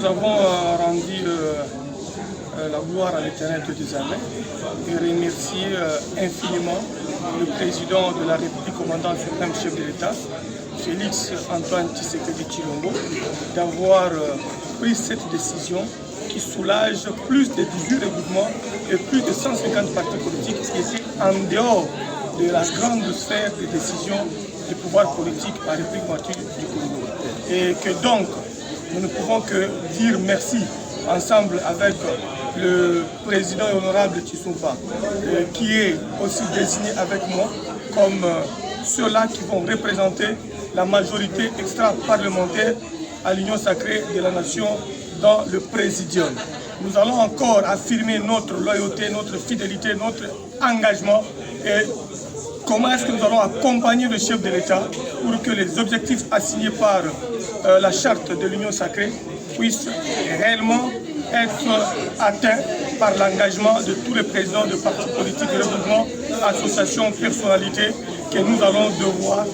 Nous avons rendu la gloire à l'Éternel Dieu des armées et remercier infiniment le président de la République, commandant suprême chef de l'État, Félix Antoine Tshisekedi Tshilombo, d'avoir pris cette décision qui soulage plus de 18 regroupements et plus de 150 partis politiques qui étaient en dehors de la grande sphère de décision du pouvoir politique par la République mature du Congo. Et que donc, nous ne pouvons que dire merci ensemble avec le président honorable Tshisumpa, qui est aussi désigné avec moi comme ceux-là qui vont représenter la majorité extra-parlementaire à l'Union sacrée de la nation dans le présidium. Nous allons encore affirmer notre loyauté, notre fidélité, notre engagement et comment est-ce que nous allons accompagner le chef de l'État pour que les objectifs assignés par la charte de l'Union sacrée puissent réellement être atteints par l'engagement de tous les présidents de partis politiques, de regroupements, associations, personnalités que nous allons devoir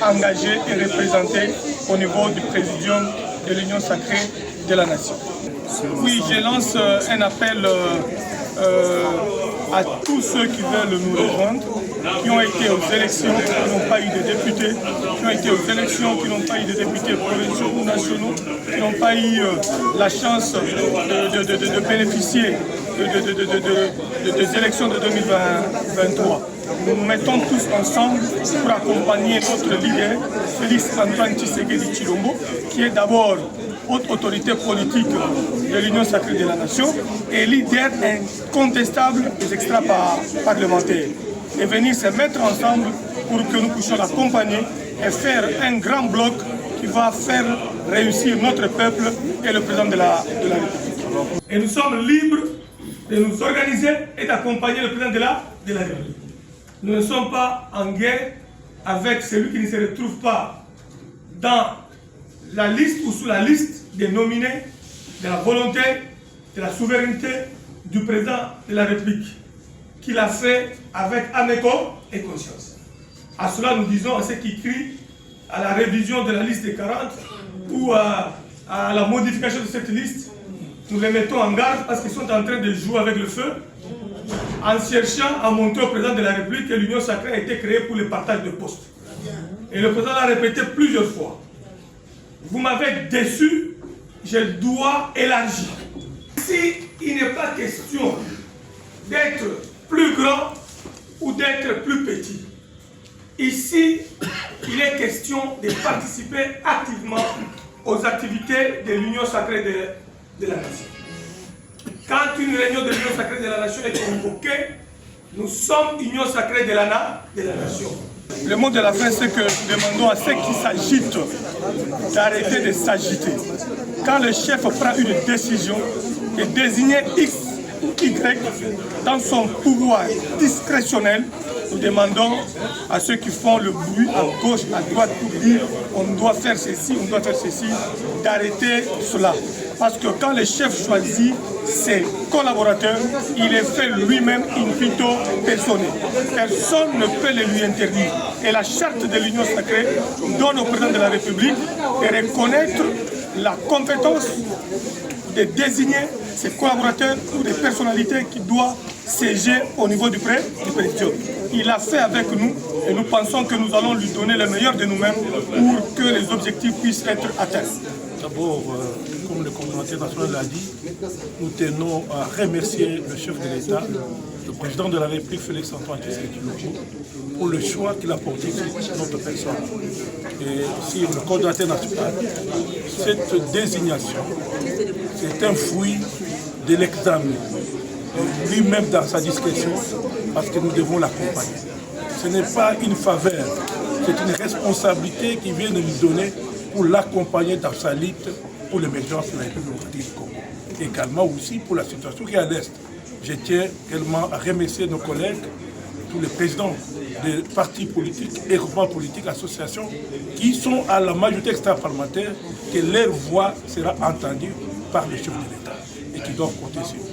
engager et représenter au niveau du présidium de l'Union sacrée de la nation. Oui, je lance un appel à tous ceux qui veulent nous rejoindre, qui ont été aux élections, qui n'ont pas eu de députés, qui ont été aux élections, qui n'ont pas eu de députés provinciaux ou nationaux, qui n'ont pas eu la chance de bénéficier des élections de 2023. Nous nous mettons tous ensemble pour accompagner notre leader, Félix Antoine Tshisekedi Tshilombo, qui est d'abord haute autorité politique de l'Union sacrée de la nation et leader incontestable des extra-parlementaires. Et venir se mettre ensemble pour que nous puissions l'accompagner et faire un grand bloc qui va faire réussir notre peuple et le président de la République. Et nous sommes libres de nous organiser et d'accompagner le président de la République. Nous ne sommes pas en guerre avec celui qui ne se retrouve pas dans la liste ou sous la liste des nominés de la volonté, de la souveraineté du président de la République, qu'il a fait avec améco et conscience. À cela, nous disons à ceux qui crient à la révision de la liste des 40 ou à la modification de cette liste, nous les mettons en garde parce qu'ils sont en train de jouer avec le feu en cherchant à montrer au président de la République que l'Union sacrée a été créée pour le partage de postes. Et le président l'a répété plusieurs fois. Vous m'avez déçu, je dois élargir. Ici, il n'est pas question d'être plus grand ou d'être plus petit. Ici, il est question de participer activement aux activités de l'Union sacrée de la nation. Quand une réunion de l'Union sacrée de la nation est convoquée, nous sommes Union sacrée de la nation. Le mot de la fin, c'est que nous demandons à ceux qui s'agitent d'arrêter de s'agiter. Quand le chef prend une décision de désigner X ou Y dans son pouvoir discrétionnel, nous demandons à ceux qui font le bruit à gauche, à droite pour dire on doit faire ceci, on doit faire ceci, d'arrêter cela. Parce que quand le chef choisit ses collaborateurs, il les fait lui-même in vitro personnel. Personne ne peut le lui interdire. Et la charte de l'Union sacrée donne au président de la République de reconnaître la compétence de désigner ses collaborateurs ou des personnalités qui doivent siéger au niveau du présidium. Il l'a fait avec nous et nous pensons que nous allons lui donner le meilleur de nous-mêmes pour que les objectifs puissent être atteints. D'abord, comme le coordonnateur national l'a dit, nous tenons à remercier le chef de l'État, le président de la République, Félix Antoine Tshisekedi Tshilombo, pour le choix qu'il a porté sur notre personne. Et aussi le coordonnateur national, cette désignation, c'est un fruit de l'examen, lui-même dans sa discrétion, parce que nous devons l'accompagner. Ce n'est pas une faveur, c'est une responsabilité qui vient de nous donner pour l'accompagner dans sa lutte pour l'émergence de la République du Congo. Également aussi pour la situation qui est à l'Est. Je tiens également à remercier nos collègues, tous les présidents des partis politiques, et groupements politiques, associations, qui sont à la majorité extra-parlementaire, que leur voix sera entendue par le chef de l'État et qui doivent compter sur nous.